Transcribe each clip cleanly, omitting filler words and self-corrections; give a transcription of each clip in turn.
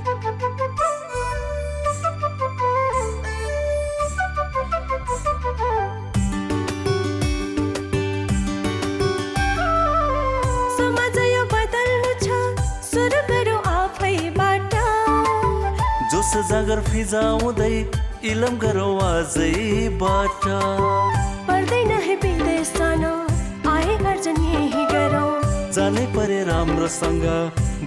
समाज यो बदल्नु छ, सुरु गरौँ आफैबाट। जोस जागर फिजाउँदै इलम गरौँ आजैबाट। पर्दैन है विदेश जान, आए गर्जन यही गरौँ। जानै परे राम्रोसँग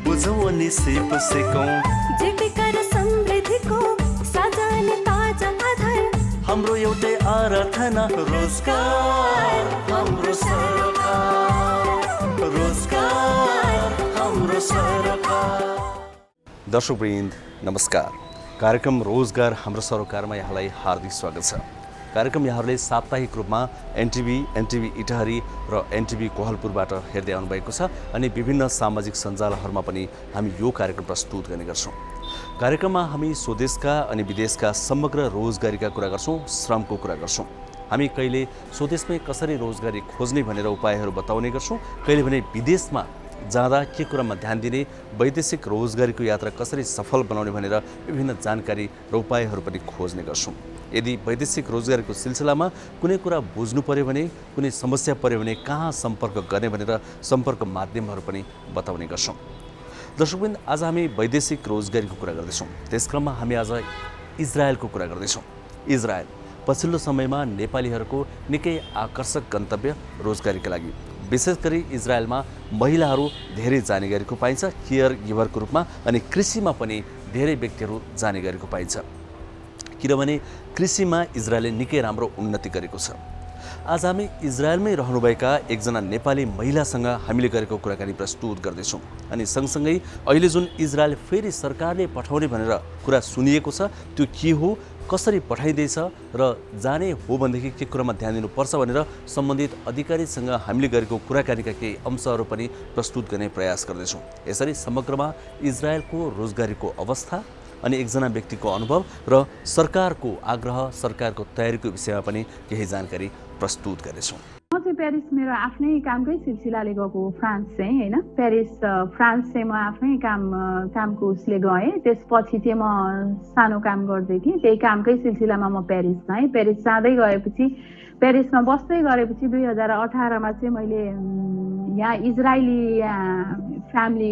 बुझौँ अनि सिप सिकौँ। जीविका र समृद्धिको साझा अनि ताजा आधार। हाम्रो एउटै आराधना रोजगार हाम्रो सरकार, रोजगार हाम्रो सरकार। दर्शकवृन्द नमस्कार। कार्यक्रम रोजगार हाम्रो सरोकारमा यहाँलाई हार्दिक स्वागत छ। कार्यक्रम यहाँहरूले साप्ताहिक रूपमा एनटिभी इटहरी र एनटिभी कोहलपुरबाट हेर्दै आउनुभएको छ अनि विभिन्न सामाजिक सञ्जालहरूमा पनि हामी यो कार्यक्रम प्रस्तुत गर्ने गर्छौँ। कार्यक्रममा हामी स्वदेशका अनि विदेशका समग्र रोजगारीका कुरा गर्छौँ, श्रमको कुरा गर्छौँ। हामी कहिले स्वदेशमै कसरी रोजगारी खोज्ने भनेर उपायहरू बताउने गर्छौँ, कहिले भने विदेशमा जाँदा के कुरामा ध्यान दिने, वैदेशिक रोजगारीको यात्रा कसरी सफल बनाउने भनेर विभिन्न जानकारी र उपायहरू पनि खोज्ने गर्छौँ। यदि वैदेशिक रोजगारीको सिलसिलामा कुनै कुरा बुझ्नु पर्यो भने, कुनै समस्या पर्यो भने कहाँ सम्पर्क गर्ने भनेर सम्पर्क माध्यमहरू पनि बताउने गर्छौँ। दर्शकवृन्द, आज हामी वैदेशिक रोजगारीको कुरा गर्दैछौँ। त्यसक्रममा हामी आज इजरायलको कुरा गर्दैछौँ। इजरायल पछिल्लो समयमा नेपालीहरूको निकै आकर्षक गन्तव्य रोजगारीका लागि। विशेष गरी इजरायलमा महिलाहरू धेरै जाने गरेको पाइन्छ, केयर गिभरको रूपमा, अनि कृषिमा पनि धेरै व्यक्तिहरू जाने गरेको पाइन्छ। किनभने कृषिमा इजरायलले निकै राम्रो उन्नति गरेको छ। आज हामी इजरायलमै रहनुभएका एकजना नेपाली महिलासँग हामीले गरेको कुराकानी प्रस्तुत गर्दैछौँ। अनि सँगसँगै अहिले जुन इजरायल फेरि सरकारले पठाउने भनेर कुरा सुनिएको छ, त्यो के हो, कसरी पठाइँदैछ र जाने हो भनेदेखि के कुरामा ध्यान दिनुपर्छ भनेर सम्बन्धित अधिकारीसँग हामीले गरेको कुराकानीका केही अंशहरू पनि प्रस्तुत गर्ने प्रयास गर्दैछौँ। यसरी समग्रमा इजरायलको रोजगारीको अवस्था अनि एकजना व्यक्तिको अनुभव र सरकारको आग्रह, सरकारको तयारीको विषयमा पनि केही जानकारी प्रस्तुत गर्नेछौँ। म चाहिँ प्यारिस मेरो आफ्नै कामकै सिलसिलाले गएको फ्रान्स चाहिँ होइन। प्यारिस फ्रान्स चाहिँ म आफ्नै कामको उसले गएँ। त्यसपछि चाहिँ म सानो काम गर्दै थिएँ, त्यही कामकै सिलसिलामा म प्यारिस जाएँ। प्यारिस जाँदै गएपछि, प्यारिसमा बस्दै गरेपछि 2018मा चाहिँ मैले यहाँ इजरायली फ्यामिली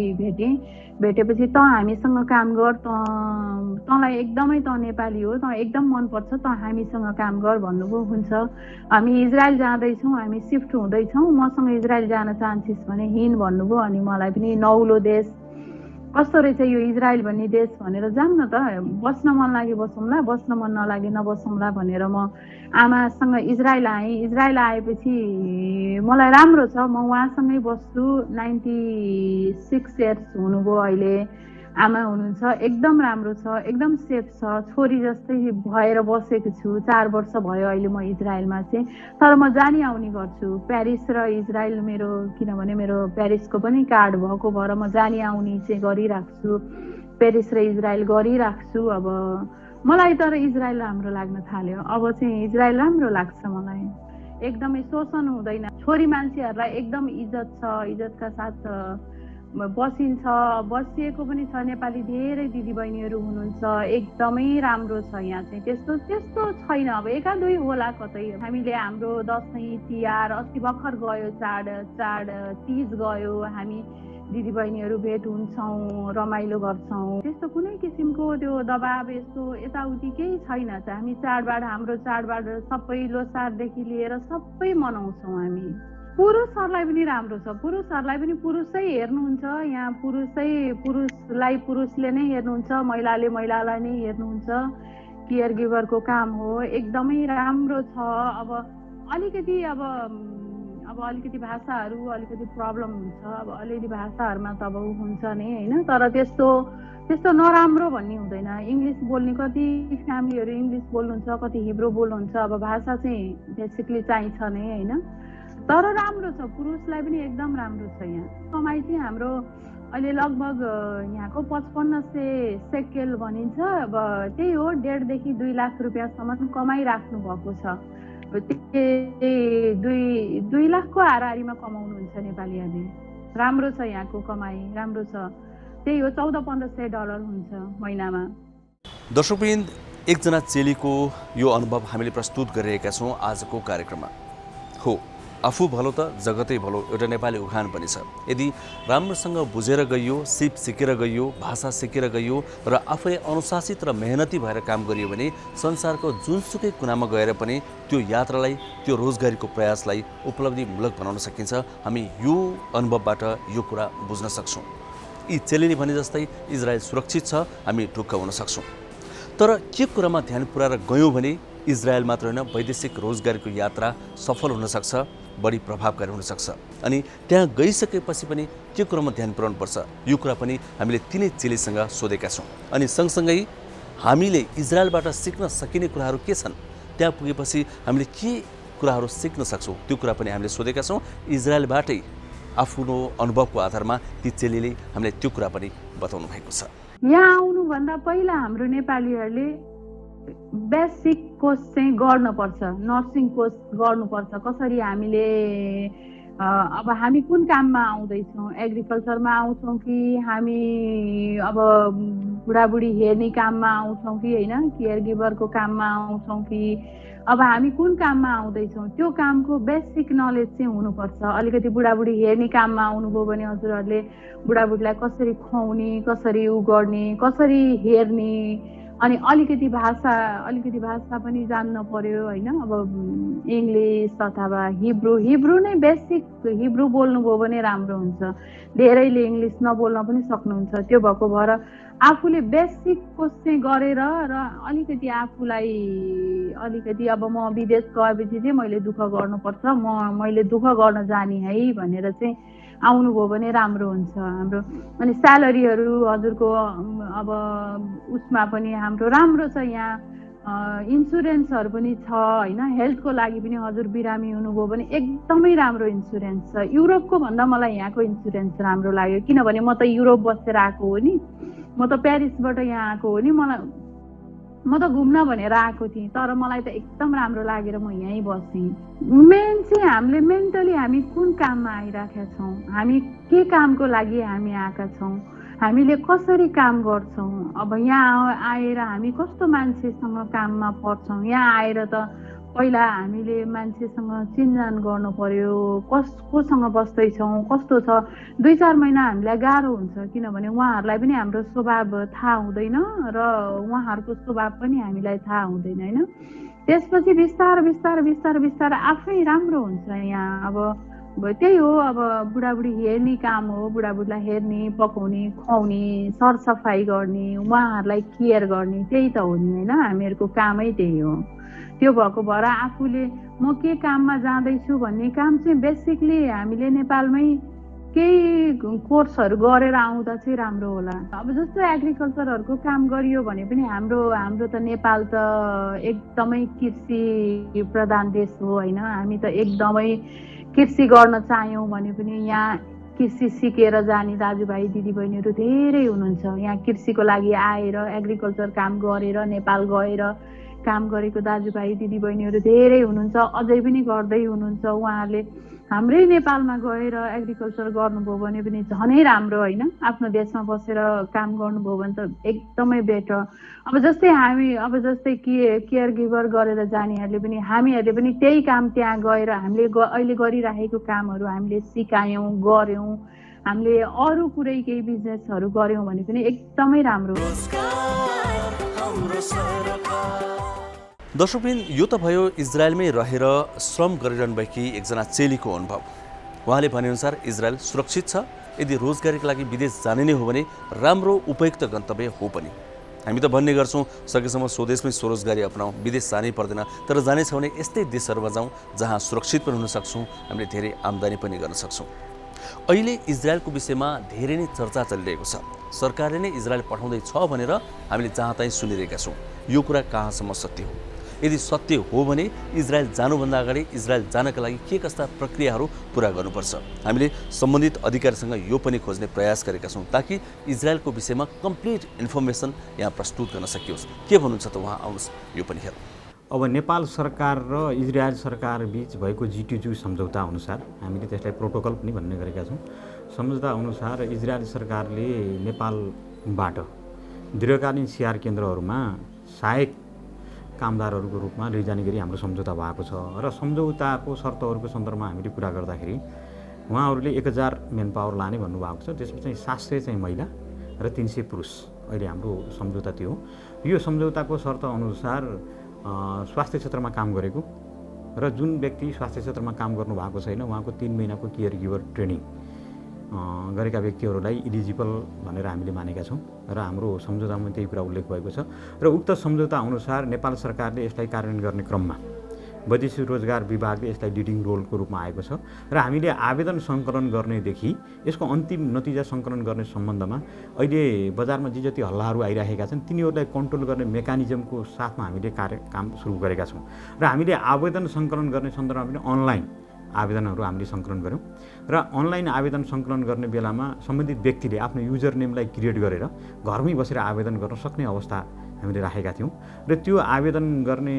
भेटेपछि त हामीसँग काम गर, तँलाई एकदमै त नेपाली हो, त एकदम मनपर्छ, त हामीसँग काम गर भन्नुभयो। हुन्छ, हामी इजरायल जाँदैछौँ, हामी सिफ्ट हुँदैछौँ, मसँग इजरायल जान चाहन्छस् भने हिँड भन्नुभयो। अनि मलाई पनि नौलो देश कस्तो रहेछ यो इजरायल भन्ने देश भनेर जाऊँ न त, बस्न मन लागे बसौँला, बस्न मन नलागे नबसौँला भनेर म आमासँग इजरायल आएँ। इजरायल आएपछि मलाई राम्रो छ, म उहाँसँगै बस्छु। 96 इयर्स हुनुभयो अहिले, आमा हुनुहुन्छ, एकदम राम्रो छ, एकदम सेफ छ, छोरी जस्तै भएर बसेको छु। 4 वर्ष भयो अहिले म इजरायलमा चाहिँ। तर म जानी आउने गर्छु प्यारिस र इजरायल, मेरो किनभने मेरो प्यारिसको पनि कार्ड भएको भएर म जानी आउने चाहिँ गरिराख्छु, प्यारिस र इजरायल गरिराख्छु। अब मलाई तर इजरायल राम्रो लाग्न थाल्यो, अब चाहिँ इजरायल राम्रो लाग्छ मलाई। एकदमै शोषण हुँदैन, छोरी मान्छेहरूलाई एकदम इज्जत छ, इज्जतका साथ बसिन्छ, बसिएको पनि छ। नेपाली धेरै दिदीबहिनीहरू हुनुहुन्छ, एकदमै राम्रो छ यहाँ चाहिँ। त्यस्तो छैन, अब एका दुई होला कतै। हामीले हाम्रो दसैँ तिहार अस्ति भर्खर गयो, चाड तीज गयो, हामी दिदीबहिनीहरू भेट हुन्छौँ, रमाइलो गर्छौँ। त्यस्तो कुनै किसिमको त्यो दबाब यस्तो यताउति केही छैन चाहिँ। हामी चाडबाड, हाम्रो चाडबाड सबै लोसारदेखि लिएर सबै मनाउँछौँ हामी। पुरुषहरूलाई पनि राम्रो छ, पुरुषहरूलाई पनि पुरुषै हेर्नुहुन्छ यहाँ, पुरुषलाई पुरुषले नै हेर्नुहुन्छ, महिलाले महिलालाई नै हेर्नुहुन्छ। केयर गिभरको काम हो, एकदमै राम्रो छ। अब अलिकति भाषाहरू अलिकति प्रब्लम हुन्छ, अब अलिअलि भाषाहरूमा त अब हुन्छ नै होइन, तर त्यस्तो नराम्रो भन्ने हुँदैन। इङ्ग्लिस बोल्ने कति फ्यामिलीहरू इङ्ग्लिस बोल्नुहुन्छ, कति हिब्रो बोल्नुहुन्छ, अब भाषा चाहिँ बेसिकली चाहिन्छ नै होइन। तर राम्रो छ, पुरुषलाई पनि एकदम राम्रो छ यहाँ। कमाइ चाहिँ हाम्रो अहिले लगभग यहाँको 5500 सेकेल भनिन्छ, अब त्यही हो 1.5 देखि 2 लाख रुपियाँसम्म कमाइराख्नु भएको छ। 2 लाखको हाराहारीमा कमाउनुहुन्छ नेपालीहरूले। राम्रो छ यहाँको कमाइ, राम्रो छ। त्यही हो $1400-1500 हुन्छ महिनामा। दर्शकवृन्द, एकजना चेलीको यो अनुभव हामीले प्रस्तुत गरिरहेका छौँ आजको कार्यक्रममा। हो, आफू भलो त जगतै भलो एउटा नेपाली उखान पनि छ। यदि राम्रोसँग बुझेर गइयो, सिप सिकेर गइयो, भाषा सिकेर गइयो र आफै अनुशासित र मेहनती भएर काम गरियो भने संसारको जुनसुकै कुनामा गएर पनि त्यो यात्रालाई, त्यो रोजगारीको प्रयासलाई उपलब्धिमूलक बनाउन सकिन्छ। हामी यो अनुभवबाट यो कुरा बुझ्न सक्छौँ। यी चेलीले भने जस्तै इजरायल सुरक्षित छ, हामी ढुक्क हुन सक्छौँ। तर के कुरामा ध्यान पुर्याएर गयौँ भने इजरायल मात्र होइन, वैदेशिक रोजगारीको यात्रा सफल हुनसक्छ, बढी प्रभावकारी हुनसक्छ। अनि त्यहाँ गइसकेपछि पनि के कुरामा ध्यान पुर्याउनुपर्छ, यो कुरा पनि हामीले तिनै चेलीसँग सोधेका छौँ। अनि सँगसँगै हामीले इजरायलबाट सिक्न सकिने कुराहरू के छन्, त्यहाँ पुगेपछि हामीले के कुराहरू सिक्न सक्छौँ, त्यो कुरा पनि हामीले सोधेका छौँ। इजरायलबाटै आफ्नो अनुभवको आधारमा ती चेलीले हामीले त्यो कुरा पनि बताउनु भएको छ। यहाँ आउनुभन्दा पहिला हाम्रो नेपालीहरूले बेसिक कोर्स चाहिँ गर्नुपर्छ, नर्सिङ कोर्स गर्नुपर्छ। कसरी हामीले अब हामी कुन काममा आउँदैछौँ, एग्रिकल्चरमा आउँछौँ कि हामी अब बुढाबुढी हेर्ने काममा आउँछौँ कि होइन, केयर गिभरको काममा आउँछौँ कि अब हामी कुन काममा आउँदैछौँ, त्यो कामको बेसिक नलेज चाहिँ हुनुपर्छ। अलिकति बुढाबुढी हेर्ने काममा आउनुभयो भने हजुरहरूले बुढाबुढीलाई कसरी खुवाउने, कसरी उ गर्ने, कसरी हेर्ने, अनि अलिकति भाषा पनि जान्न पर्यो होइन। अब इङ्ग्लिस अथवा हिब्रू नै बेसिक हिब्रू बोल्नुभयो भने राम्रो हुन्छ। धेरैले इङ्ग्लिस नबोल्न पनि सक्नुहुन्छ। त्यो भएको भएर आफूले बेसिक कोर्स चाहिँ गरेर र अलिकति आफूलाई अलिकति अब म विदेश गएपछि चाहिँ मैले दुःख गर्नुपर्छ, मैले दुःख गर्न जाने है भनेर चाहिँ आउनुभयो भने राम्रो हुन्छ हाम्रो। अनि स्यालेरीहरू हजुरको अब उसमा पनि हाम्रो राम्रो छ। यहाँ इन्सुरेन्सहरू पनि छ होइन, हेल्थको लागि पनि हजुर बिरामी हुनुभयो भने एकदमै राम्रो इन्सुरेन्स छ। युरोपको भन्दा मलाई यहाँको इन्सुरेन्स राम्रो लाग्यो, किनभने म त युरोप बसेर आएको हो नि, म त प्यारिसबाट यहाँ आएको हो नि, म त घुम्न भनेर आएको थिएँ, तर मलाई त एकदम राम्रो लागेर म यहीँ बसेँ। मेन चाहिँ हामीले मेन्टली हामी कुन काममा आइरहेका छौँ, हामी के कामको लागि हामी आएका छौँ, हामीले कसरी काम गर्छौँ। अब यहाँ आएर हामी कस्तो मान्छेसँग काममा पर्छौँ, यहाँ आएर त पहिला हामीले मान्छेसँग चिनजान गर्नु पर्यो, कोसँग बस्दैछौँ, कस्तो छ। 2-4 महिना हामीलाई गाह्रो हुन्छ, किनभने उहाँहरूलाई पनि हाम्रो स्वभाव थाहा हुँदैन र उहाँहरूको स्वभाव पनि हामीलाई थाहा हुँदैन होइन। त्यसपछि बिस्तार आफै राम्रो हुन्छ। यहाँ अब त्यही हो, अब बुढाबुढी हेर्ने काम हो, बुढाबुढीलाई हेर्ने, पकाउने, खुवाउने, सरसफाइ गर्ने, उहाँहरूलाई केयर गर्ने, त्यही त हो नि होइन, हामीहरूको कामै त्यही हो। त्यो भएको भएर आफूले म के काममा जाँदैछु भन्ने काम चाहिँ बेसिकली हामीले नेपालमै केही कोर्सहरू गरेर आउँदा चाहिँ राम्रो होला। अब जस्तो एग्रिकल्चरहरूको काम गरियो भने पनि हाम्रो त नेपाल त एकदमै कृषि प्रधान देश हो होइन। हामी त एकदमै कृषि गर्न चाह्यौँ भने पनि यहाँ कृषि सिकेर जाने दाजुभाइ दिदीबहिनीहरू धेरै हुनुहुन्छ। यहाँ कृषिको लागि आएर एग्रिकल्चर काम गरेर नेपाल गएर काम गरेको दाजुभाइ दिदीबहिनीहरू धेरै हुनुहुन्छ, अझै पनि गर्दै हुनुहुन्छ। उहाँहरूले हाम्रै नेपालमा गएर एग्रिकल्चर गर्नुभयो भने पनि झनै राम्रो होइन। आफ्नो देशमा बसेर काम गर्नुभयो भने त एकदमै बेटर। अब जस्तै केयर गिभर गरेर जानेहरूले पनि हामीहरूले पनि त्यही काम त्यहाँ गएर हामीले अहिले गरिरहेको कामहरू हामीले सिकायौँ, गऱ्यौँ, हामीले अरू कुरै केही बिजनेसहरू गऱ्यौँ भने पनि एकदमै राम्रो। दर्शकवृन्द, यो त भयो इजरायलमै रहेर श्रम गरिरहनुभएकी एकजना चेलीको अनुभव। उहाँले भनेअनुसार इजरायल सुरक्षित छ। यदि रोजगारीको लागि विदेश जाने नै हो भने राम्रो उपयुक्त गन्तव्य हो पनि। हामी त भन्ने गर्छौँ सकेसम्म स्वदेशमै स्वरोजगारी अपनाऊ, विदेश जानै पर्दैन। तर जानेछ भने यस्तै देशहरूमा जाउँ जहाँ सुरक्षित पनि हुन सक्छौँ, हामीले धेरै आम्दानी पनि गर्न सक्छौँ। अहिले इजरायलको विषयमा धेरै नै चर्चा चलिरहेको छ। सरकारले नै इजरायल पठाउँदैछ भनेर हामीले जहाँ चाहिँ सुनिरहेका छौँ। यो कुरा कहाँसम्म सत्य हो? यदि सत्य हो भने इजरायल जानुभन्दा अगाडि इजरायल जानका लागि के कस्ता प्रक्रियाहरू पुरा गर्नुपर्छ, हामीले सम्बन्धित अधिकारीसँग यो पनि खोज्ने प्रयास गरेका छौँ ताकि इजरायलको विषयमा कम्प्लिट इन्फर्मेसन यहाँ प्रस्तुत गर्न सकियोस्। के भन्नुहुन्छ त उहाँ, आउनुहोस् यो पनि हेरौँ। अब नेपाल सरकार र इजरायल सरकार बीच भएको G2G सम्झौता अनुसार हामीले त्यसलाई प्रोटोकल पनि भन्ने गरेका छौँ। सम्झौता अनुसार इजरायल सरकारले नेपालबाट दीर्घकालीन स्याहार केन्द्रहरूमा सहायक कामदारहरूको रूपमा लैजाने गरी हाम्रो सम्झौता भएको छ र सम्झौताको शर्तहरूको सन्दर्भमा हामीले कुरा गर्दाखेरि उहाँहरूले 1000 मेन पावर लाने भन्नुभएको छ। त्यसमा चाहिँ 700 चाहिँ महिला र 300 पुरुष अहिले हाम्रो सम्झौता त्यो हो। यो सम्झौताको शर्त अनुसार स्वास्थ्य क्षेत्रमा काम गरेको र जुन व्यक्ति स्वास्थ्य क्षेत्रमा काम गर्नुभएको छैन उहाँको 3 महिनाको केयर गिभर ट्रेनिङ गरेका व्यक्तिहरूलाई इलिजिबल भनेर हामीले मानेका छौँ र हाम्रो सम्झौतामा त्यही कुरा उल्लेख भएको छ। र उक्त सम्झौता अनुसार नेपाल सरकारले यसलाई कार्यान्वयन गर्ने क्रममा वैदेशिक रोजगार विभागले यसलाई लिडिङ रोलको रूपमा आएको छ र हामीले आवेदन सङ्कलन गर्नेदेखि यसको अन्तिम नतिजा सङ्कलन गर्ने सम्बन्धमा अहिले बजारमा जे जति हल्लाहरू आइरहेका छन् तिनीहरूलाई कन्ट्रोल गर्ने मेकानिजमको साथमा हामीले काम सुरु गरेका छौँ र हामीले आवेदन सङ्कलन गर्ने सन्दर्भमा पनि अनलाइन आवेदनहरू हामीले सङ्कलन गऱ्यौँ र अनलाइन आवेदन सङ्कलन गर्ने बेलामा सम्बन्धित व्यक्तिले आफ्नो युजर नेमलाई क्रिएट गरेर घरमै बसेर आवेदन गर्न सक्ने अवस्था हामीले राखेका थियौँ र त्यो आवेदन गर्ने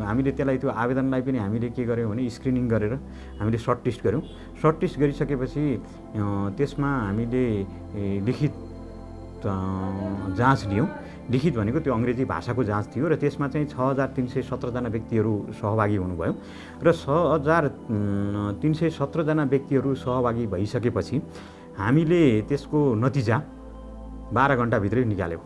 हामीले त्यो आवेदनलाई पनि हामीले के गर्यौँ भने स्क्रिनिङ गरेर हामीले सर्ट लिस्ट गऱ्यौँ। सर्ट लिस्ट गरिसकेपछि त्यसमा हामीले लिखित जाँच लियौँ। लिखित भनेको त्यो अङ्ग्रेजी भाषाको जाँच थियो र त्यसमा चाहिँ 6317 जना व्यक्तिहरू सहभागी हुनुभयो र 6317 जना व्यक्तिहरू सहभागी भइसकेपछि हामीले त्यसको नतिजा 12 घण्टाभित्रै निकाल्यौँ।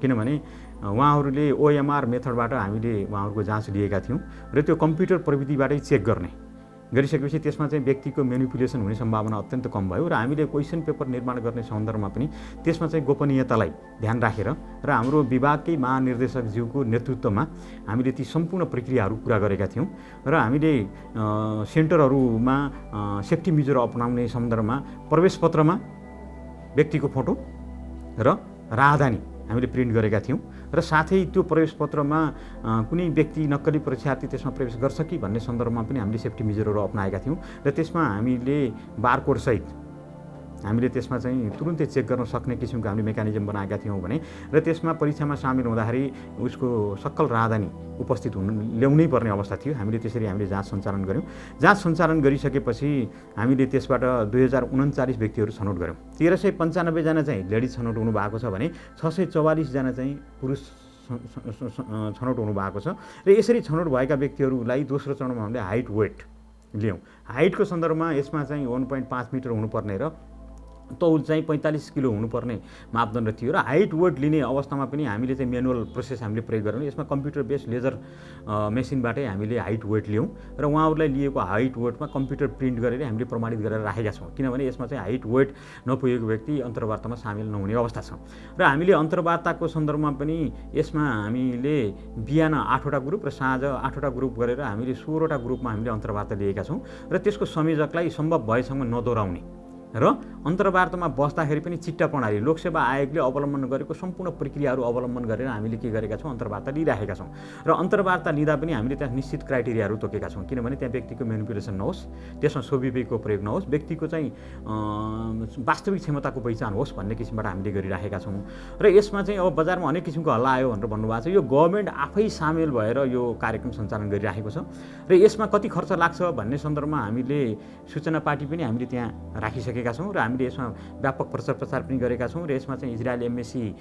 किनभने उहाँहरूले OMR मेथडबाट हामीले उहाँहरूको जाँच लिएका थियौँ र त्यो कम्प्युटर प्रविधिबाटै चेक गरिसकेपछि त्यसमा चाहिँ व्यक्तिको मेनिपुलेसन हुने सम्भावना अत्यन्त कम भयो र हामीले क्वेसन पेपर निर्माण गर्ने सन्दर्भमा पनि त्यसमा चाहिँ गोपनीयतालाई ध्यान राखेर र हाम्रो विभागकै महानिर्देशकज्यूको नेतृत्वमा हामीले ती सम्पूर्ण प्रक्रियाहरू पुरा गरेका थियौँ र हामीले सेन्टरहरूमा सेफ्टी मेजर अपनाउने सन्दर्भमा प्रवेशपत्रमा व्यक्तिको फोटो र राहदानी हामीले प्रिन्ट गरेका थियौँ र साथै त्यो प्रवेशपत्रमा कुनै व्यक्ति नक्कली परीक्षार्थी त्यसमा प्रवेश गर्छ कि भन्ने सन्दर्भमा पनि हामीले सेफ्टी मेजरहरू अपनाएका थियौँ र त्यसमा हामीले बारकोडसहित हामीले त्यसमा चाहिँ तुरुन्तै चेक गर्न सक्ने किसिमको हामीले मेकानिजम बनाएका थियौँ भने र त्यसमा परीक्षामा सामेल हुँदाखेरि उसको सक्कल राहदानी उपस्थित ल्याउनै पर्ने अवस्था थियो। हामीले त्यसरी हामीले जाँच सञ्चालन गऱ्यौँ। जाँच सञ्चालन गरिसकेपछि हामीले त्यसबाट 2039 व्यक्तिहरू छनौट गऱ्यौँ। 1395 जना चाहिँ लेडिज छनौट हुनु भएको छ भने 644 जना चाहिँ पुरुष छनौट हुनु भएको छ र यसरी छनौट भएका व्यक्तिहरूलाई दोस्रो चरणमा हामीले हाइट वेट लियौँ। हाइटको सन्दर्भमा यसमा चाहिँ 1.5 मिटर हुनुपर्ने र तौल चाहिँ 45 किलो हुनुपर्ने मापदण्ड थियो र हाइट वेट लिने अवस्थामा पनि हामीले चाहिँ म्यानुअल प्रोसेस हामीले प्रयोग गऱ्यौँ। यसमा कम्प्युटर बेस्ड लेजर मेसिनबाटै हामीले हाइट वेट लियौँ र उहाँहरूलाई लिएको हाइट वेटमा कम्प्युटर प्रिन्ट गरेर हामीले प्रमाणित गरेर राखेका छौँ। किनभने यसमा चाहिँ हाइट वेट नपुगेको व्यक्ति अन्तर्वार्तामा सामेल नहुने अवस्था छ र हामीले अन्तर्वार्ताको सन्दर्भमा पनि यसमा हामीले बिहान 8वटा ग्रुप र साँझ 8वटा ग्रुप गरेर हामीले 16वटा ग्रुपमा हामीले अन्तर्वार्ता लिएका छौँ र त्यसको संयोजकलाई सम्भव भएसम्म नदोहोऱ्याउने र अन्तर्वार्तामा बस्दाखेरि पनि चिट्टा प्रणाली लोकसेवा आयोगले अवलम्बन गरेको सम्पूर्ण प्रक्रियाहरू अवलम्बन गरेर हामीले के गरेका छौँ अन्तर्वार्ता लिइराखेका छौँ र अन्तर्वार्ता लिँदा पनि हामीले त्यहाँ निश्चित क्राइटेरियाहरू तोकेका छौँ। किनभने त्यहाँ व्यक्तिको मेनिपुलेसन नहोस्, त्यसमा स्वविवेकको प्रयोग नहोस्, व्यक्तिको चाहिँ वास्तविक क्षमताको पहिचान होस् भन्ने किसिमबाट हामीले गरिराखेका छौँ। र यसमा चाहिँ अब बजारमा अनेक किसिमको हल्ला आयो भनेर भन्नुभएको छ। यो गभर्मेन्ट आफै सामेल भएर यो कार्यक्रम सञ्चालन गरिराखेको छ र यसमा कति खर्च लाग्छ भन्ने सन्दर्भमा हामीले सूचना पार्टी पनि हामीले त्यहाँ राखिसकेका छौँ र हामीले यसमा व्यापक प्रचार प्रसार पनि गरेका छौँ र यसमा चाहिँ इजरायल एम्बेसी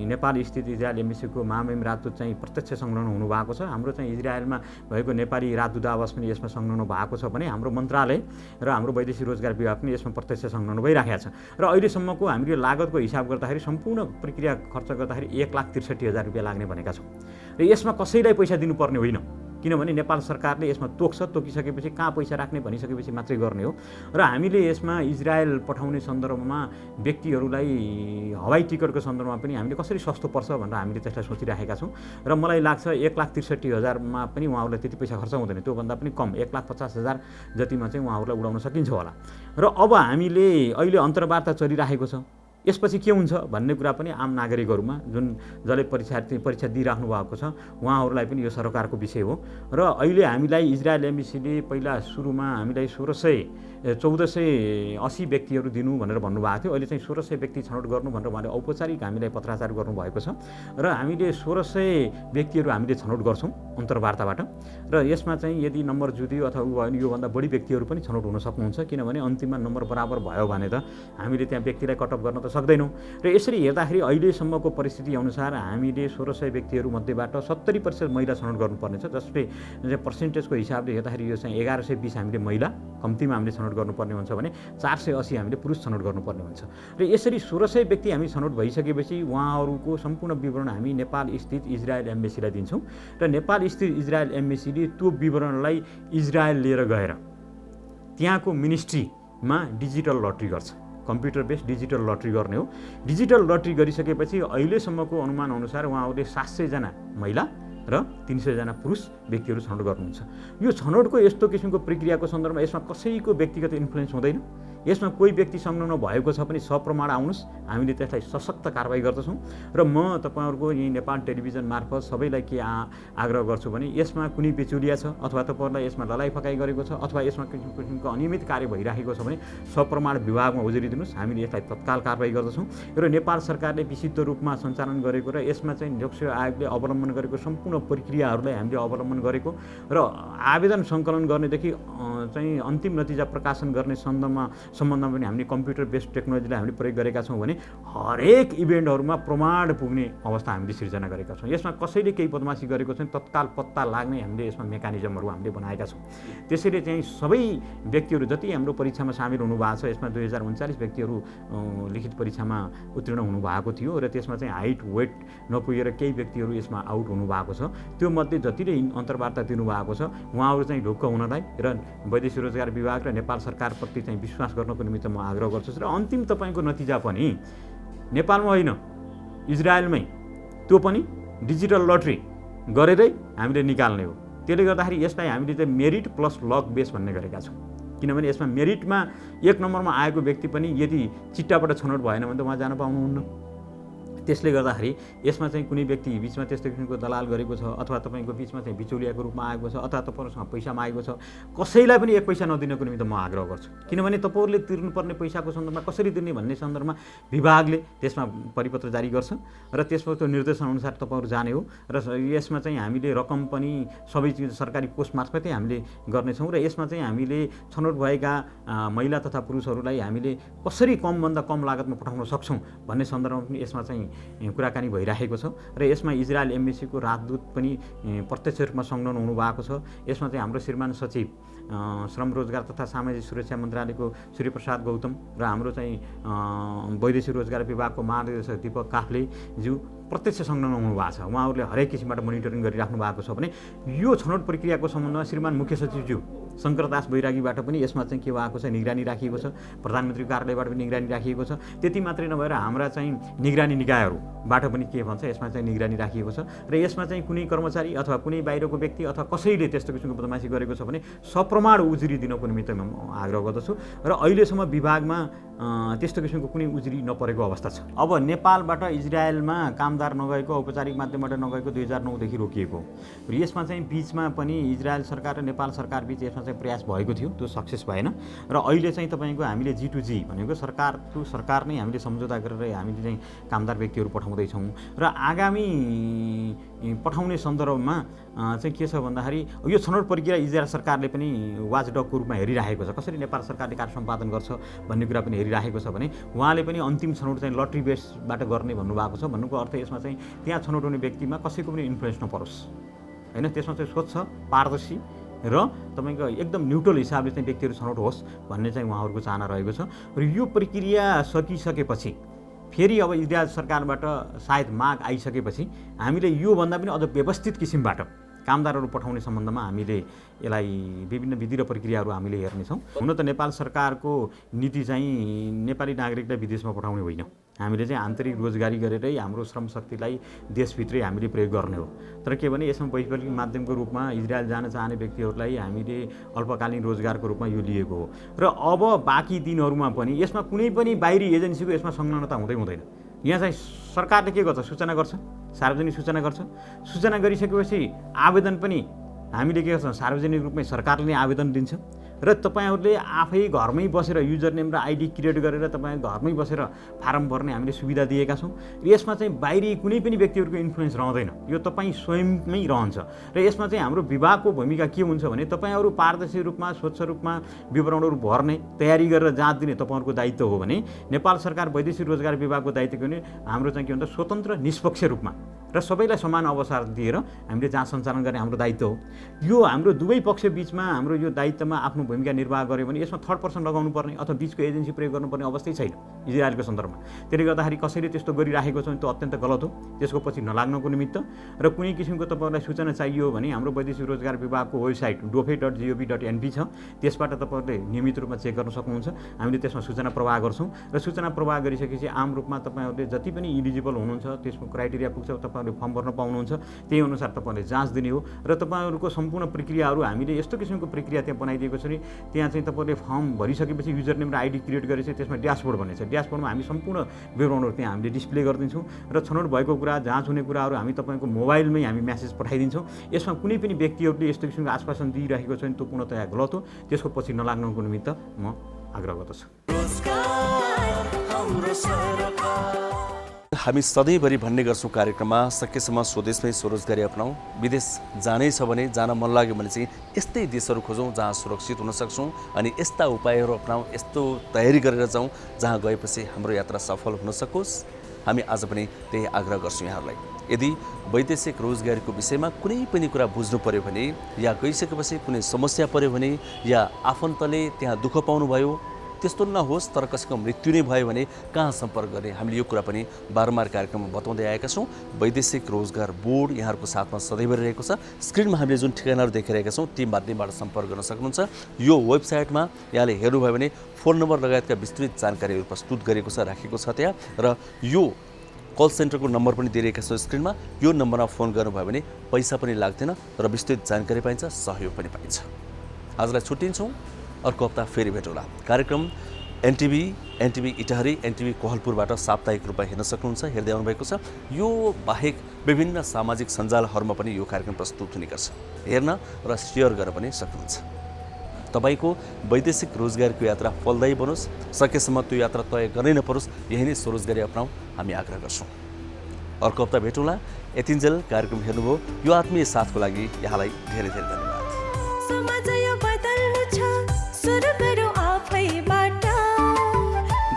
नेपाल स्थित इजरायल एम्बेसीको महामहिम राजदूत चाहिँ प्रत्यक्ष संलग्न हुनुभएको छ। हाम्रो चाहिँ इजरायलमा भएको नेपाली राजदूतावास पनि यसमा संलग्न भएको छ भने हाम्रो मन्त्रालय र हाम्रो वैदेशिक रोजगार विभाग पनि यसमा प्रत्यक्ष संलग्न भइरहेको छ र अहिलेसम्मको हामीले लागतको हिसाब गर्दाखेरि सम्पूर्ण प्रक्रिया खर्च गर्दाखेरि 1,63,000 रुपियाँ लाग्ने भनेका छौँ र यसमा कसैलाई पैसा दिनुपर्ने होइन। किनभने नेपाल सरकारले यसमा तोकिसकेपछि कहाँ पैसा राख्ने भनिसकेपछि मात्रै गर्ने हो र हामीले यसमा इजरायल पठाउने सन्दर्भमा व्यक्तिहरूलाई हवाई टिकटको सन्दर्भमा पनि हामीले कसरी सस्तो पर्छ भनेर हामीले त्यसलाई सोचिराखेका छौँ र मलाई लाग्छ 1,63,000मा पनि उहाँहरूलाई त्यति पैसा खर्च हुँदैन, त्योभन्दा पनि कम 1,50,000 जतिमा चाहिँ उहाँहरूलाई उडाउन सकिन्छ होला। र अब हामीले अहिले अन्तर्वार्ता चलिरहेको छ, यसपछि के हुन्छ भन्ने कुरा पनि आम नागरिकहरूमा जसले परीक्षा दिइराख्नु भएको छ उहाँहरूलाई पनि यो सरकारको विषय हो। र अहिले हामीलाई इजरायल एम्बेसीले पहिला सुरुमा हामीलाई 1600 1480 व्यक्तिहरू दिनु भनेर भन्नुभएको थियो। अहिले चाहिँ 1600 व्यक्ति छनौट गर्नु भनेर उहाँले औपचारिक हामीलाई पत्राचार गर्नुभएको छ र हामीले 1600 व्यक्तिहरू हामीले छनौट गर्छौँ अन्तर्वार्ताबाट र यसमा चाहिँ यदि नम्बर जुदियो अथवा उ भयो भने योभन्दा बढी व्यक्तिहरू पनि छनौट हुन सक्नुहुन्छ, किनभने अन्तिममा नम्बर बराबर भयो भने त हामीले त्यहाँ व्यक्तिलाई कटअप गर्न त सक्दैनौँ। र यसरी हेर्दाखेरि अहिलेसम्मको परिस्थिति अनुसार हामीले 1600 व्यक्तिहरू मध्येबाट 70% महिला छनौट गर्नुपर्नेछ, जसले पर्सेन्टेजको हिसाबले हेर्दाखेरि यो चाहिँ 1120 हामीले महिला कम्तीमा हामीले छनौट गर्नुपर्ने हुन्छ भने 480 हामीले पुरुष छनौट गर्नुपर्ने हुन्छ। र यसरी 1600 व्यक्ति हामी छनौट भइसकेपछि उहाँहरूको सम्पूर्ण विवरण हामी नेपाल स्थित इजरायल एम्बेसीलाई दिन्छौँ र नेपाल स्थित इजरायल एम्बेसीले त्यो विवरणलाई इजरायल लिएर गएर त्यहाँको मिनिस्ट्रीमा डिजिटल लटरी गर्छ। कम्प्युटर बेस्ड डिजिटल लटरी गर्ने हो। डिजिटल लटरी गरिसकेपछि अहिलेसम्मको अनुमान अनुसार उहाँहरूले 700 जना महिला र 300 जना पुरुष व्यक्तिहरू छनौट गर्नुहुन्छ। यो छनौटको यस्तो किसिमको प्रक्रियाको सन्दर्भमा यसमा कसैको व्यक्तिगत इन्फ्लुएन्स हुँदैन। यसमा कोही व्यक्ति संलग्न भएको छ भने सप्रमाण आउनुहोस्, हामीले त्यसलाई सशक्त कारबाही गर्दछौँ। र म तपाईँहरूको यही नेपाल टेलिभिजन मार्फत सबैलाई के आग्रह गर्छु भने यसमा कुनै बिचौलिया छ अथवा तपाईँहरूलाई यसमा ललाइ फकाइ गरेको छ अथवा यसमा किसिमको अनियमित कार्य भइरहेको छ भने सप्रमाण विभागमा उजुरी दिनुहोस्, हामीले यसलाई तत्काल कारबाही गर्दछौँ। र नेपाल सरकारले विशुद्ध रूपमा सञ्चालन गरेको र यसमा चाहिँ लोकसेवा आयोगले अवलम्बन गरेको सम्पूर्ण प्रक्रियाहरूलाई हामीले अवलम्बन गरेको र आवेदन सङ्कलन गर्नेदेखि चाहिँ अन्तिम नतिजा प्रकाशन गर्ने सम्बन्धमा पनि हामीले कम्प्युटर बेस्ड टेक्नोलोजीलाई हामीले प्रयोग गरेका छौँ भने हरेक इभेन्टहरूमा प्रमाण पुग्ने अवस्था हामीले सिर्जना गरेका छौँ। यसमा कसैले केही बदमासी गरेको छ तत्काल पत्ता लाग्ने हामीले यसमा मेकानिजमहरू हामीले बनाएका छौँ। त्यसैले चाहिँ सबै व्यक्तिहरू जति हाम्रो परीक्षामा सामेल हुनुभएको छ, यसमा 2039 व्यक्तिहरू लिखित परीक्षामा उत्तीर्ण हुनुभएको थियो र त्यसमा चाहिँ हाइट वेट नपुगेर केही व्यक्तिहरू यसमा आउट हुनुभएको छ। त्यो मध्ये जतिले अन्तर्वार्ता दिनुभएको छ उहाँहरू चाहिँ ढुक्क हुनलाई र वैदेशिक रोजगार विभाग र नेपाल सरकारप्रति चाहिँ विश्वास गर्नको निमित्त म आग्रह गर्छु। र अन्तिम तपाईँको नतिजा पनि नेपालमा होइन इजरायलमै त्यो पनि डिजिटल लटरी गरेरै हामीले निकाल्ने हो। त्यसले गर्दाखेरि यसलाई हामीले चाहिँ मेरिट प्लस लक बेस भन्ने गरेका छौँ। किनभने यसमा मेरिटमा 1 नम्बरमा आएको व्यक्ति पनि यदि चिट्टाबाट छनौट भएन भने त उहाँ जान पाउनुहुन्न। त्यसले गर्दाखेरि यसमा चाहिँ कुनै व्यक्ति बिचमा त्यस्तो किसिमको दलाल गरेको छ अथवा तपाईँको बिचमा चाहिँ बिचौलियाको रूपमा आएको छ अथवा तपाईँहरूसँग पैसा मागेको छ, कसैलाई पनि 1 पैसा नदिनको निमित्त म आग्रह गर्छु। किनभने तपाईँहरूले तिर्नुपर्ने पैसाको सन्दर्भमा कसरी दिने भन्ने सन्दर्भमा विभागले त्यसमा परिपत्र जारी गर्छ र त्यसमा त्यो निर्देशनअनुसार तपाईँहरू जाने हो। र यसमा चाहिँ हामीले रकम पनि सबै चिज सरकारी कोष मार्फतै हामीले गर्नेछौँ र यसमा चाहिँ हामीले छनौट भएका महिला तथा पुरुषहरूलाई हामीले कसरी कमभन्दा कम लागतमा पठाउन सक्छौँ भन्ने सन्दर्भमा पनि यसमा चाहिँ कुराकानी भइरहेको छ। र यसमा इजरायल एम्बेसीको राजदूत पनि प्रत्यक्ष रूपमा संलग्न हुनुभएको छ। यसमा चाहिँ हाम्रो श्रीमान सचिव श्रम रोजगार तथा सामाजिक सुरक्षा मन्त्रालयको श्रीप्रसाद गौतम र हाम्रो चाहिँ वैदेशिक रोजगार विभागको महानिर्देशक दीपक काफ्लेज्यू प्रत्यक्ष संलग्न हुनुभएको छ। उहाँहरूले हरेक किसिमबाट मोनिटरिङ गरिराख्नु भएको छ भने यो छनौट प्रक्रियाको सम्बन्धमा श्रीमान मुख्य सचिवज्यू शङ्करदास बैरागीबाट पनि यसमा चाहिँ के भएको छ निगरानी राखिएको छ। प्रधानमन्त्री कार्यालयबाट पनि निगरानी राखिएको छ। त्यति मात्रै नभएर हाम्रा चाहिँ निगरानी निकायहरूबाट पनि के भन्छ यसमा चाहिँ निगरानी राखिएको छ। र यसमा चाहिँ कुनै कर्मचारी अथवा कुनै बाहिरको व्यक्ति अथवा कसैले त्यस्तो किसिमको बदमासी गरेको छ भने सप्रमाण उजुरी दिनको निमित्त म आग्रह गर्दछु। र अहिलेसम्म विभागमा त्यस्तो किसिमको कुनै उजुरी नपरेको अवस्था छ। अब नेपालबाट इजरायलमा कामदार नगएको औपचारिक माध्यमबाट नगएको 2009 देखि रोकिएको हो। र यसमा चाहिँ बिचमा पनि इजरायल सरकार र नेपाल सरकार बिच यसमा चाहिँ प्रयास भएको थियो, त्यो सक्सेस भएन। र अहिले चाहिँ तपाईँको हामीले G2G भनेको सरकार टु सरकार नै हामीले सम्झौता गरेर हामीले चाहिँ कामदार व्यक्तिहरू पठाउँदैछौँ। र आगामी पठाउने सन्दर्भमा चाहिँ के छ भन्दाखेरि यो छनौट प्रक्रिया इजरायल सरकारले पनि वाचडगको रूपमा हेरिरहेको छ। कसरी नेपाल सरकारले कार्य सम्पादन गर्छ भन्ने कुरा पनि हेरिरहेको छ भने उहाँले पनि अन्तिम छनौट चाहिँ लटरी बेसबाट गर्ने भन्नुभएको छ। भन्नुको अर्थ यसमा चाहिँ त्यहाँ छनौट हुने व्यक्तिमा कसैको पनि इन्फ्लुएन्स नपरोस् होइन, त्यसमा चाहिँ स्वच्छ पारदर्शी र तपाईँको एकदम न्युट्रल हिसाबले चाहिँ व्यक्तिहरू छनौट होस् भन्ने चाहिँ उहाँहरूको चाहना रहेको छ। र यो प्रक्रिया सकिसकेपछि फेरि अब इजरायल सरकारबाट सायद माग आइसकेपछि हामीले योभन्दा पनि अझ व्यवस्थित किसिमबाट कामदारहरू पठाउने सम्बन्धमा हामीले यसलाई विभिन्न विधि र प्रक्रियाहरू हामीले हेर्नेछौँ। हुन त नेपाल सरकारको नीति चाहिँ नेपाली नागरिकलाई विदेशमा पठाउने होइन, हामीले चाहिँ आन्तरिक रोजगारी गरेरै हाम्रो श्रम शक्तिलाई देशभित्रै हामीले प्रयोग गर्ने हो। तर के भने यसमा वैकल्पिक माध्यमको रूपमा इजरायल जान चाहने व्यक्तिहरूलाई हामीले अल्पकालीन रोजगारको रूपमा यो लिएको हो। र अब बाँकी दिनहरूमा पनि यसमा कुनै पनि बाहिरी एजेन्सीको यसमा संलग्नता हुँदैन। यहाँ चाहिँ सरकारले के गर्छ, सूचना गर्छ, सार्वजनिक सूचना गर्छ। सूचना गरिसकेपछि आवेदन पनि हामीले के गर्छौँ, सार्वजनिक रूपमै सरकारले नै आवेदन दिन्छ र तपाईँहरूले आफै घरमै बसेर युजर नेम र आइडी क्रिएट गरेर तपाईँ घरमै बसेर फारम भर्ने हामीले सुविधा दिएका छौँ र यसमा चाहिँ बाहिरी कुनै पनि व्यक्तिहरूको इन्फ्लुएन्स रहँदैन यो तपाईँ स्वयंमै रहन्छ र यसमा चाहिँ हाम्रो विभागको भूमिका के हुन्छ भने तपाईँहरू पारदर्शी रूपमा स्वच्छ रूपमा विवरणहरू भर्ने तयारी गरेर जाँच दिने तपाईँहरूको दायित्व हो भने नेपाल सरकार वैदेशिक रोजगार विभागको दायित्व के भने हाम्रो चाहिँ के भन्छ स्वतन्त्र निष्पक्ष रूपमा र सबैलाई समान अवसर दिएर हामीले जाँच सञ्चालन गर्ने हाम्रो दायित्व हो यो हाम्रो दुवै पक्ष बिचमा हाम्रो यो दायित्वमा आफ्नो भूमिका निर्वाह गर्यो भने यसमा थर्ड पर्सन लगाउनु पर्ने अथवा बिचको एजेन्सी प्रयोग गर्नुपर्ने अवस्थै छैन इजरायलको सन्दर्भमा त्यसले गर्दाखेरि कसैले त्यस्तो गरिराखेको छ भने त्यो अत्यन्त गलत हो त्यसको पछि नलाग्नको निमित्त र कुनै किसिमको तपाईँहरूलाई सूचना चाहियो भने हाम्रो वैदेशिक रोजगार विभागको वेबसाइट dofe.gov.np छ त्यसबाट तपाईँहरूले नियमित रूपमा चेक गर्न सक्नुहुन्छ हामीले त्यसमा सूचना प्रवाह गर्छौँ र सूचना प्रवाह गरिसकेपछि आम रूपमा तपाईँहरूले जति पनि इलिजिबल हुनुहुन्छ त्यसको क्राइटेरिया पुग्छ तपाईँहरूले फर्म भर्न पाउनुहुन्छ त्यही अनुसार तपाईँहरूले जाँच दिने हो र तपाईँहरूको सम्पूर्ण प्रक्रियाहरू हामीले यस्तो किसिमको प्रक्रिया त्यहाँ बनाइदिएको छ नि त्यहाँ चाहिँ तपाईँहरूले फर्म भरिसकेपछि युजर नेम र आइडी क्रिएट गरेपछि त्यसमा ड्यासबोर्ड भन्ने छ ड्यासबोर्डमा हामी सम्पूर्ण विवरणहरू त्यहाँ हामीले डिस्प्ले गरिदिन्छौँ र छनौट भएको कुरा जाँच हुने कुराहरू हामी तपाईँको मोबाइलमै हामी म्यासेज पठाइदिन्छौँ यसमा कुनै पनि व्यक्तिहरूले यस्तो किसिमको आश्वासन दिइरहेको छ भने त्यो पूर्णतया गलत हो त्यसको पछि नलाग्नको निमित्त म आग्रह गर्दछु हामी सधैँभरि भन्ने गर्छौँ कार्यक्रममा सकेसम्म स्वदेशमै स्वरोजगारी अपनाउँ विदेश जानै छ भने जान मन लाग्यो भने चाहिँ यस्तै देशहरू खोजौँ जहाँ सुरक्षित हुन सक्छौँ अनि यस्ता उपायहरू अपनाउँ यस्तो तयारी गरेर जाउँ जहाँ गएपछि हाम्रो यात्रा सफल हुन सकोस् हामी आज पनि त्यही आग्रह गर्छौँ यहाँहरूलाई यदि वैदेशिक रोजगारीको विषयमा कुनै पनि कुरा बुझ्नु पर्यो भने या गइसकेपछि कुनै समस्या पर्यो भने या आफन्तले त्यहाँ दुःख पाउनुभयो त्यस्तो नहोस् तर कसैको मृत्यु नै भयो भने कहाँ सम्पर्क गर्ने हामीले यो कुरा पनि बारम्बार कार्यक्रममा बताउँदै आएका छौँ वैदेशिक रोजगार बोर्ड यहाँहरूको साथमा सधैँभरि रहेको छ स्क्रिनमा हामीले जुन ठेगानाहरू देखिरहेका छौँ ती माध्यमबाट सम्पर्क गर्न सक्नुहुन्छ यो वेबसाइटमा यहाँले हेर्नुभयो भने फोन नम्बर लगायतका विस्तृत जानकारीहरू प्रस्तुत गरेको छ राखेको छ त्यहाँ र यो कल सेन्टरको नम्बर पनि दिइरहेका छ स्क्रिनमा यो नम्बरमा फोन गर्नुभयो भने पैसा पनि लाग्दैन र विस्तृत जानकारी पाइन्छ सहयोग पनि पाइन्छ आजलाई छुट्टिन्छौँ अर्को हप्ता फेरि भेटौँला कार्यक्रम एनटिभी इटहरी एनटिभी कोहलपुरबाट साप्ताहिक रूपमा हेर्न सक्नुहुन्छ हेर्दै आउनुभएको छ यो बाहेक विभिन्न सामाजिक सञ्जालहरूमा पनि यो कार्यक्रम प्रस्तुत हुने गर्छ हेर्न र सेयर गर्न पनि सक्नुहुन्छ तपाईको वैदेशिक रोजगारको यात्रा फलदायी बनोस् सकेसम्म त्यो यात्रा तय गर्नै नपरोस् यही नै स्वरोजगारी अपनाउँ हामी आग्रह गर्छौँ अर्को हप्ता भेटौँला यतिन्जेल कार्यक्रम हेर्नुभयो यो आत्मीय साथको लागि यहाँलाई धेरै धेरै धन्यवाद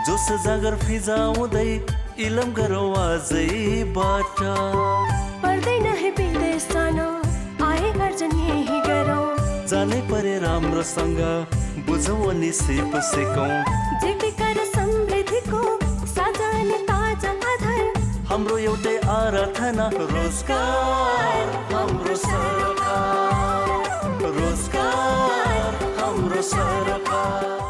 जोस जागर फिजाउँदै इलम गरौँ आजैबाट पर्दैन है विदेश जान आए गर्जन यही गरौँ जानै परे राम्रोसँग बुझौँ अनि सिप सिकौँ जीविका र समृद्धिको साझा अनि ताजा आधार हाम्रो एउटै आराधना रोजगार हाम्रो सरकार रोजगार हाम्रो सरकार